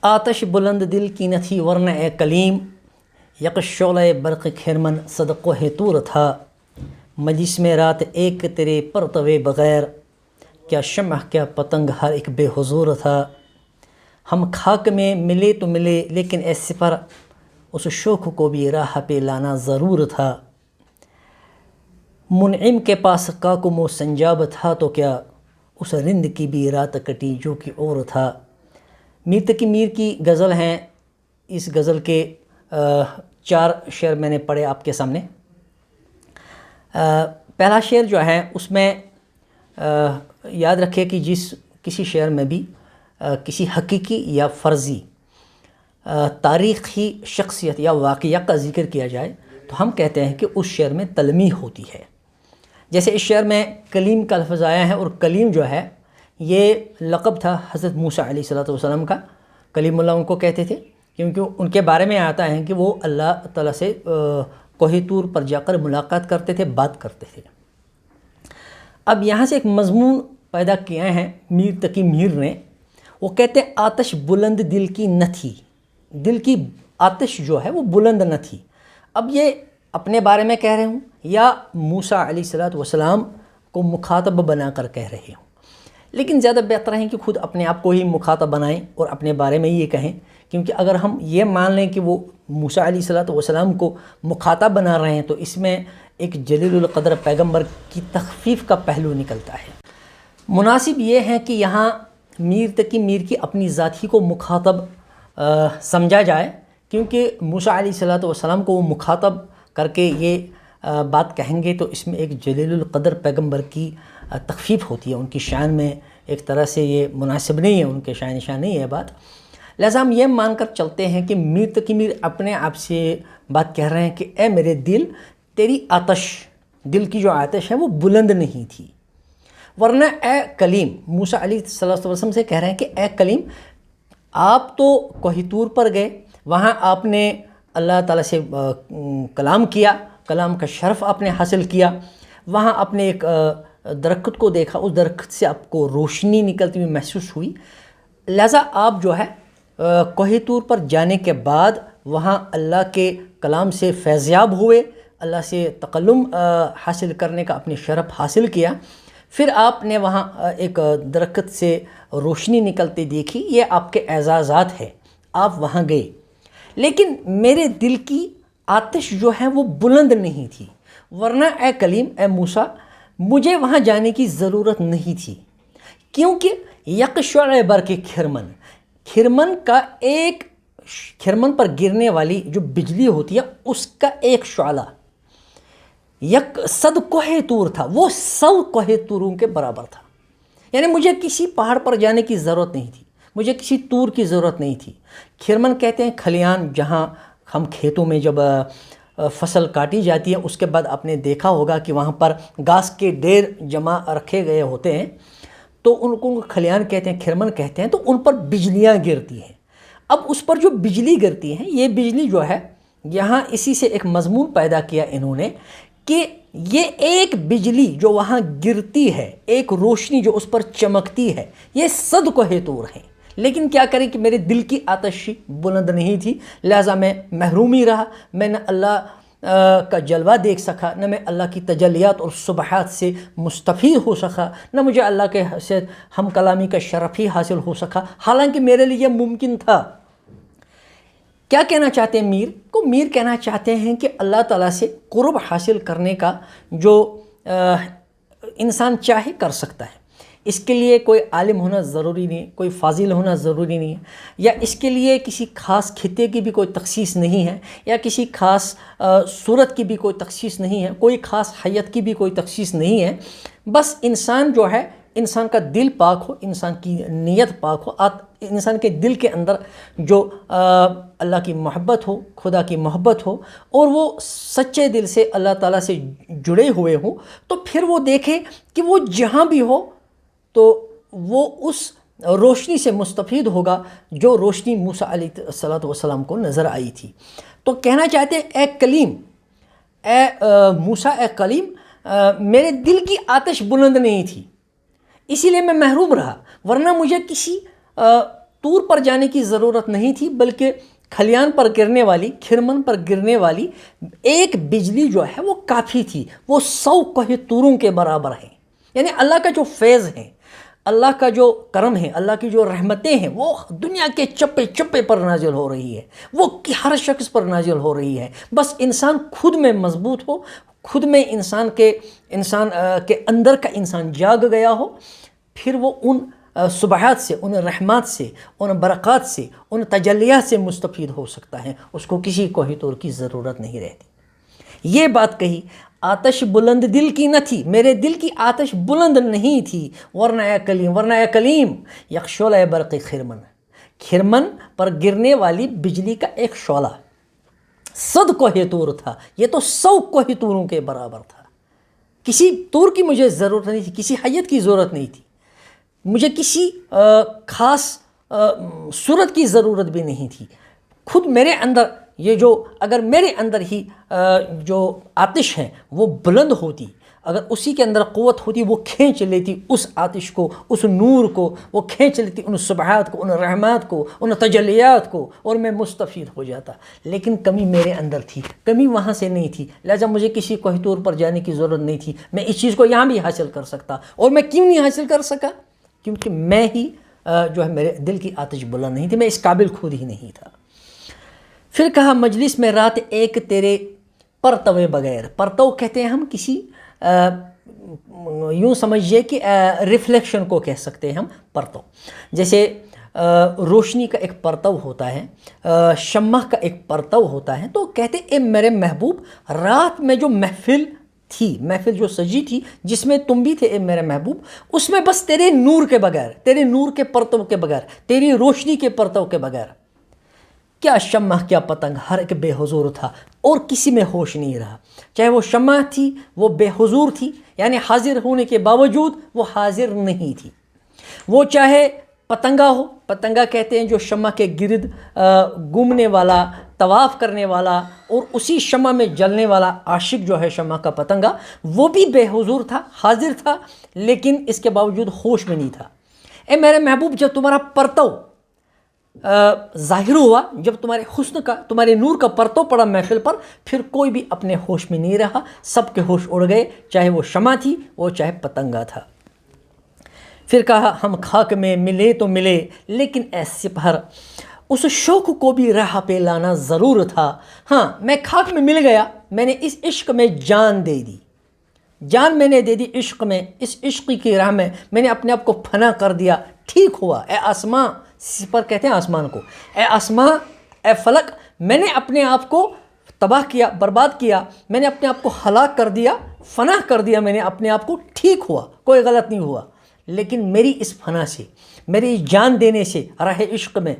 آتش بلند دل کی نہ تھی ورنہ اے کلیم، یک شعلہ برق کھرمن صدقہ طور تھا، مجلس میں رات ایک تیرے پرتوے بغیر، کیا شمع کیا پتنگ ہر ایک بے حضور تھا۔ ہم خاک میں ملے تو ملے لیکن اے سپر اس شوق کو بھی راہ پہ لانا ضرور تھا۔ منعم کے پاس کاکم و سنجاب تھا تو کیا اس رند کی بھی رات کٹی جو کہ اور تھا۔ میر تقی میر کی غزل ہیں۔ اس غزل کے 4 شعر میں نے پڑھے آپ کے سامنے۔ پہلا شعر جو ہے اس میں یاد رکھے کہ کسی شعر میں بھی کسی حقیقی یا فرضی تاریخی شخصیت یا واقعہ کا ذکر کیا جائے تو ہم کہتے ہیں کہ اس شعر میں تلمیح ہوتی ہے۔ جیسے اس شعر میں کلیم کا لفظ آیا ہے، اور کلیم جو ہے یہ لقب تھا حضرت موسیٰ علیہ السلام کا۔ کلیم اللہ ان کو کہتے تھے کیونکہ ان کے بارے میں آتا ہے کہ وہ اللہ تعالیٰ سے کوہ طور پر جا کر ملاقات کرتے تھے، بات کرتے تھے۔ اب یہاں سے ایک مضمون پیدا کیا ہے میر تقی میر نے، وہ کہتے ہیں آتش بلند دل کی نہ تھی، دل کی آتش جو ہے وہ بلند نہ تھی۔ اب یہ اپنے بارے میں کہہ رہے ہوں یا موسیٰ علیہ السلام کو مخاطب بنا کر کہہ رہے ہوں، لیکن زیادہ بہتر ہے کہ خود اپنے آپ کو ہی مخاطب بنائیں اور اپنے بارے میں یہ کہیں، کیونکہ اگر ہم یہ مان لیں کہ وہ موسیٰ علیہ السلام کو مخاطب بنا رہے ہیں تو اس میں ایک جلیل القدر پیغمبر کی تخفیف کا پہلو نکلتا ہے۔ مناسب یہ ہے کہ یہاں میر تقی میر کی اپنی ذات ہی کو مخاطب سمجھا جائے، کیونکہ موسیٰ علیہ السلام کو وہ مخاطب کر کے یہ بات کہیں گے تو اس میں ایک جلیل القدر پیغمبر کی تخفیف ہوتی ہے، ان کی شان میں ایک طرح سے یہ مناسب نہیں ہے، ان کے شان نشان نہیں ہے بات۔ لہٰذا ہم یہ مان کر چلتے ہیں کہ میر تقی میر اپنے آپ سے بات کہہ رہے ہیں کہ اے میرے دل، تیری آتش، دل کی جو آتش ہے وہ بلند نہیں تھی، ورنہ اے کلیم، موسیٰ علیہ السلام سے کہہ رہے ہیں کہ اے کلیم، آپ تو کوہ طور پر گئے، وہاں آپ نے اللہ تعالیٰ سے کلام کیا، کلام کا شرف آپ نے حاصل کیا، وہاں آپ نے ایک درخت کو دیکھا، اس درخت سے آپ کو روشنی نکلتی ہوئی محسوس ہوئی، لہٰذا آپ جو ہے کوہ طور پر جانے کے بعد وہاں اللہ کے کلام سے فیضیاب ہوئے، اللہ سے تکلم حاصل کرنے کا اپنے شرف حاصل کیا، پھر آپ نے وہاں ایک درخت سے روشنی نکلتے دیکھی، یہ آپ کے اعزازات ہیں، آپ وہاں گئے، لیکن میرے دل کی آتش جو ہے وہ بلند نہیں تھی، ورنہ اے کلیم، اے موسیٰ، مجھے وہاں جانے کی ضرورت نہیں تھی، کیونکہ یک شعلہ برق کھرمن کا ایک کھرمن پر گرنے والی جو بجلی ہوتی ہے اس کا ایک شعلہ یک 100 کوہ طور تھا، وہ 100 کوہ طوروں کے برابر تھا، یعنی مجھے کسی پہاڑ پر جانے کی ضرورت نہیں تھی، مجھے کسی طور کی ضرورت نہیں تھی۔ کھرمن کہتے ہیں کھلیان، جہاں ہم کھیتوں میں جب فصل کاٹی جاتی ہے اس کے بعد آپ نے دیکھا ہوگا کہ وہاں پر گھاس کے ڈھیر جمع رکھے گئے ہوتے ہیں، تو ان کو کھلیان کہتے ہیں، کھرمن کہتے ہیں، تو ان پر بجلیاں گرتی ہیں۔ اب اس پر جو بجلی گرتی ہیں، یہ بجلی جو ہے یہاں اسی سے ایک مضمون پیدا کیا انہوں نے کہ یہ ایک بجلی جو وہاں گرتی ہے، ایک روشنی جو اس پر چمکتی ہے، یہ 100 کوہ طور ہیں، لیکن کیا کریں کہ میرے دل کی آتش بلند نہیں تھی، لہٰذا میں محروم ہی رہا، میں نہ اللہ کا جلوہ دیکھ سکا، نہ میں اللہ کی تجلیات اور سبحات سے مستفید ہو سکا، نہ مجھے اللہ کے سے ہم کلامی کا شرف ہی حاصل ہو سکا، حالانکہ میرے لیے ممکن تھا۔ کیا کہنا چاہتے ہیں میر کو؟ میر کہنا چاہتے ہیں کہ اللہ تعالیٰ سے قرب حاصل کرنے کا جو انسان چاہے کر سکتا ہے، اس کے لیے کوئی عالم ہونا ضروری نہیں، کوئی فاضل ہونا ضروری نہیں ہے، یا اس کے لیے کسی خاص خطے کی بھی کوئی تخصیص نہیں ہے، یا کسی خاص صورت کی بھی کوئی تخصیص نہیں ہے، کوئی خاص حیت کی بھی کوئی تخصیص نہیں ہے، بس انسان جو ہے، انسان کا دل پاک ہو، انسان کی نیت پاک ہو، انسان کے دل کے اندر جو اللہ کی محبت ہو، خدا کی محبت ہو، اور وہ سچے دل سے اللہ تعالیٰ سے جڑے ہوئے ہوں، تو پھر وہ دیکھے کہ وہ جہاں بھی ہو تو وہ اس روشنی سے مستفید ہوگا جو روشنی موسیٰ علیہ السلام کو نظر آئی تھی۔ تو کہنا چاہتے ہیں اے کلیم، اے موسیٰ، اے کلیم، میرے دل کی آتش بلند نہیں تھی، اسی لیے میں محروم رہا، ورنہ مجھے کسی طور پر جانے کی ضرورت نہیں تھی، بلکہ کھلیان پر گرنے والی، کھرمن پر گرنے والی ایک بجلی جو ہے وہ کافی تھی، وہ 100 کوہ طوروں کے برابر ہیں۔ یعنی اللہ کا جو فیض ہے، اللہ کا جو کرم ہے، اللہ کی جو رحمتیں ہیں، وہ دنیا کے چپے چپے پر نازل ہو رہی ہے، وہ ہر شخص پر نازل ہو رہی ہے۔ بس انسان خود میں مضبوط ہو، خود میں انسان کے اندر کا انسان جاگ گیا ہو، پھر وہ ان سبحات سے، ان رحمات سے، ان برکات سے، ان تجلیات سے مستفید ہو سکتا ہے، اس کو کسی کوہ طور کی ضرورت نہیں رہتی۔ یہ بات کہی، آتش بلند دل کی نہ تھی، میرے دل کی آتش بلند نہیں تھی، ورنہ اے کلیم یک شعلہ برق خرمن، کھرمن پر گرنے والی بجلی کا ایک شعلہ 100 کوہ طور تھا، یہ تو 100 کوہ طوروں کے برابر تھا۔ کسی طور کی مجھے ضرورت نہیں تھی، کسی حیت کی ضرورت نہیں تھی، مجھے کسی خاص صورت کی ضرورت بھی نہیں تھی۔ خود میرے اندر یہ جو، اگر میرے اندر ہی جو آتش ہے وہ بلند ہوتی، اگر اسی کے اندر قوت ہوتی، وہ کھینچ لیتی اس آتش کو، اس نور کو، وہ کھینچ لیتی ان سبحات کو، ان رحمات کو، ان تجلیات کو، اور میں مستفید ہو جاتا۔ لیکن کمی میرے اندر تھی، کمی وہاں سے نہیں تھی، لہٰذا مجھے کسی کوہ طور پر جانے کی ضرورت نہیں تھی، میں اس چیز کو یہاں بھی حاصل کر سکتا۔ اور میں کیوں نہیں حاصل کر سکا؟ کیونکہ میں ہی جو ہے، میرے دل کی آتش بلند نہیں تھی، میں اس قابل خود ہی نہیں تھا۔ پھر کہا مجلس میں رات ایک تیرے پرتوے بغیر، پرتو کہتے ہیں ہم کسی یوں سمجھیے کہ ریفلیکشن کو کہہ سکتے ہیں ہم پرتو، جیسے روشنی کا ایک پرتو ہوتا ہے، شمع کا ایک پرتو ہوتا ہے، تو کہتے اے میرے محبوب رات میں جو محفل تھی، محفل جو سجی تھی جس میں تم بھی تھے اے میرے محبوب، اس میں بس تیرے نور کے بغیر، تیرے نور کے پرتو کے بغیر، تیری روشنی کے پرتو کے بغیر کیا شمع کیا پتنگ، ہر ایک بے حضور تھا اور کسی میں ہوش نہیں رہا۔ چاہے وہ شمع تھی وہ بے حضور تھی، یعنی حاضر ہونے کے باوجود وہ حاضر نہیں تھی۔ وہ چاہے پتنگا ہو، پتنگا کہتے ہیں جو شمع کے گرد گھومنے والا، طواف کرنے والا اور اسی شمع میں جلنے والا عاشق جو ہے شمع کا پتنگا، وہ بھی بے حضور تھا، حاضر تھا، لیکن اس کے باوجود ہوش میں نہیں تھا۔ اے میرے محبوب جب تمہارا پرتو ظاہر ہوا، جب تمہارے حسن کا، تمہارے نور کا پرتو پڑا محفل پر، پھر کوئی بھی اپنے ہوش میں نہیں رہا، سب کے ہوش اڑ گئے، چاہے وہ شمع تھی، وہ چاہے پتنگا تھا۔ پھر کہا ہم خاک میں ملے تو ملے، لیکن اے سپہر اس شوق کو بھی راہ پہ لانا ضرور تھا۔ ہاں میں خاک میں مل گیا، میں نے اس عشق میں جان دے دی، جان میں نے دے دی عشق میں، اس عشق کی راہ میں میں نے اپنے آپ کو فنا کر دیا۔ ٹھیک ہوا اے آسماں، سپر کہتے ہیں آسمان کو، اے آسماں، اے فلک، میں نے اپنے آپ کو تباہ کیا، برباد کیا، میں نے اپنے آپ کو ہلاک کر دیا، فنا کر دیا میں نے اپنے آپ کو۔ ٹھیک ہوا، کوئی غلط نہیں ہوا، لیکن میری اس فنا سے، میری جان دینے سے راہ عشق میں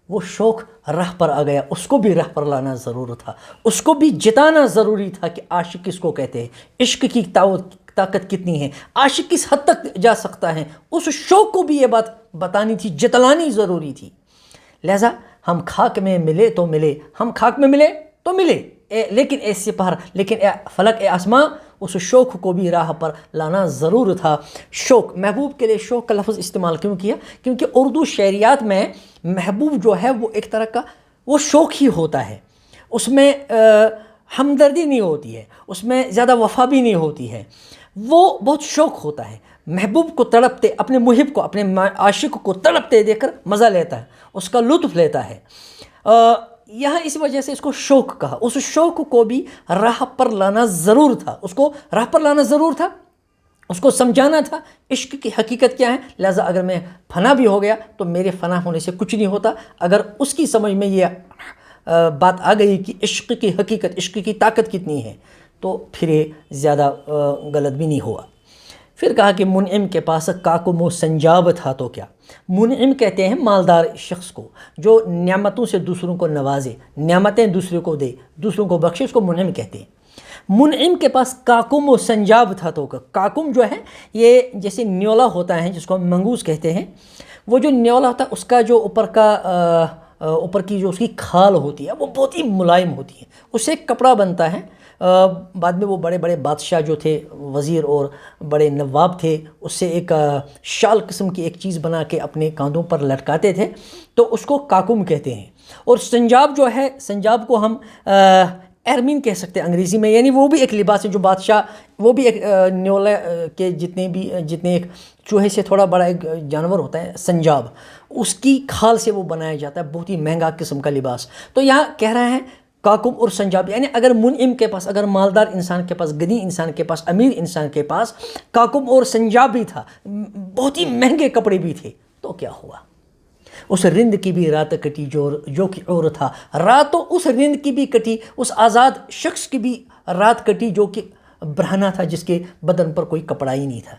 وہ شوق راہ پر آ گیا، اس کو بھی راہ پر لانا ضرور تھا، اس کو بھی جتانا ضروری تھا کہ عاشق کس کو کہتے ہیں، عشق کی طاقت کتنی ہے، عاشق کس حد تک جا سکتا ہے، اس شوق کو بھی یہ بات بتانی تھی، جتلانی ضروری تھی۔ لہذا ہم خاک میں ملے تو ملے، ہم خاک میں ملے تو ملے، لیکن اے سپہر، لیکن اے فلک، اے آسماں، اس شوق کو بھی راہ پر لانا ضرور تھا۔ شوق، محبوب کے لیے شوق کا لفظ استعمال کیوں کیا؟ کیونکہ اردو شعریات میں محبوب جو ہے وہ ایک طرح کا وہ شوق ہی ہوتا ہے، اس میں ہمدردی نہیں ہوتی ہے، اس میں زیادہ وفا بھی نہیں ہوتی ہے، وہ بہت شوق ہوتا ہے۔ محبوب کو تڑپتے، اپنے محب کو، اپنے عاشق کو تڑپتے دیکھ کر مزہ لیتا ہے، اس کا لطف لیتا ہے۔ یہاں اس وجہ سے اس کو شوق کہا، اس شوق کو بھی راہ پر لانا ضرور تھا، اس کو راہ پر لانا ضرور تھا، اس کو سمجھانا تھا عشق کی حقیقت کیا ہے۔ لہٰذا اگر میں فنا بھی ہو گیا تو میرے فنا ہونے سے کچھ نہیں ہوتا، اگر اس کی سمجھ میں یہ بات آ گئی کہ عشق کی حقیقت، عشق کی طاقت کتنی ہے، تو پھر یہ زیادہ غلط بھی نہیں ہوا۔ پھر کہا کہ منعم کے پاس کاکم و سنجاب تھا تو کیا۔ منعم کہتے ہیں مالدار شخص کو جو نعمتوں سے دوسروں کو نوازے، نعمتیں دوسروں کو دے، دوسروں کو بخشے، اس کو منعم کہتے ہیں۔ منعم کے پاس کاکم و سنجاب تھا تو کیا۔ کاکم جو ہے یہ جیسے نیولا ہوتا ہے جس کو ہم منگوس کہتے ہیں، وہ جو نیولا ہوتا ہے اس کا جو اوپر کی جو اس کی کھال ہوتی ہے وہ بہت ہی ملائم ہوتی ہے، اس سے ایک کپڑا بنتا ہے بعد میں وہ بڑے بڑے بادشاہ جو تھے، وزیر اور بڑے نواب تھے، اس سے ایک شال قسم کی ایک چیز بنا کے اپنے کاندھوں پر لٹکاتے تھے، تو اس کو کاکم کہتے ہیں۔ اور سنجاب جو ہے، سنجاب کو ہم ایرمین کہہ سکتے ہیں انگریزی میں، یعنی وہ بھی ایک لباس ہے جو بادشاہ، وہ بھی ایک نیولے کے جتنے ایک چوہے سے تھوڑا بڑا ایک جانور ہوتا ہے سنجاب، اس کی کھال سے وہ بنایا جاتا ہے، بہت ہی مہنگا قسم کا لباس۔ تو یہاں کہہ رہا ہے کاکم اور سنجاب، یعنی اگر منعم کے پاس، اگر مالدار انسان کے پاس، غنی انسان کے پاس، امیر انسان کے پاس کاکم اور سنجاب بھی تھا، بہت ہی مہنگے کپڑے بھی تھے، تو کیا ہوا؟ اس رند کی بھی رات کٹی جو کہ عور تھا، رات تو اس رند کی بھی کٹی، اس آزاد شخص کی بھی رات کٹی جو کہ برہنہ تھا، جس کے بدن پر کوئی کپڑا ہی نہیں تھا۔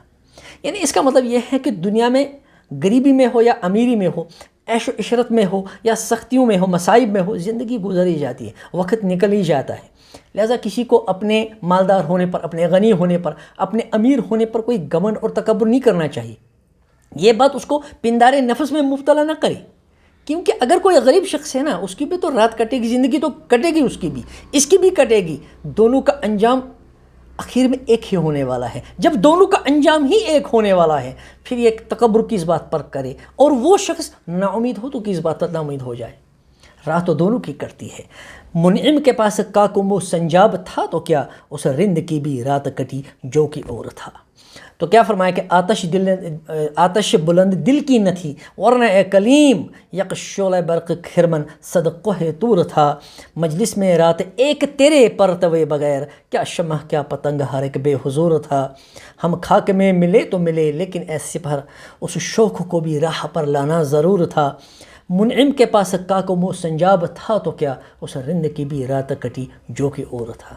یعنی اس کا مطلب یہ ہے کہ دنیا میں غریبی میں ہو یا امیری میں ہو، عیش و عشرت میں ہو یا سختیوں میں ہو، مصائب میں ہو، زندگی گزر ہی جاتی ہے، وقت نکل ہی جاتا ہے۔ لہٰذا کسی کو اپنے مالدار ہونے پر، اپنے غنی ہونے پر، اپنے امیر ہونے پر کوئی گھمنڈ اور تکبر نہیں کرنا چاہیے۔ یہ بات اس کو پندار نفس میں مبتلا نہ کرے، کیونکہ اگر کوئی غریب شخص ہے نا، اس کی بھی تو رات کٹے گی، زندگی تو کٹے گی، اس کی بھی، اس کی بھی کٹے گی، دونوں کا انجام آخر میں ایک ہی ہونے والا ہے۔ جب دونوں کا انجام ہی ایک ہونے والا ہے، پھر یہ تکبر کس بات پر کرے، اور وہ شخص نا امید ہو تو کس بات پر نا امید ہو جائے؟ راہ تو دونوں کی کٹتی ہے۔ منعم کے پاس کاکم و سنجاب تھا تو کیا، اس رند کی بھی رات کٹی جو کہ اور تھا۔ تو کیا فرمایا کہ آتش بلند دل کی نہ تھی، ورنہ اے کلیم یک شعلہ برق خرمن صد کوہ طور تھا۔ مجلس میں رات ایک تیرے پرتوے بغیر، کیا شمع کیا پتنگ ہر ایک بے حضور تھا۔ ہم خاک میں ملے تو ملے، لیکن اے سپہر اس شوق کو بھی راہ پر لانا ضرور تھا۔ منعم کے پاس کاکم و سنجاب تھا تو کیا، اس رند کی بھی رات کٹی جو کہ اور تھا۔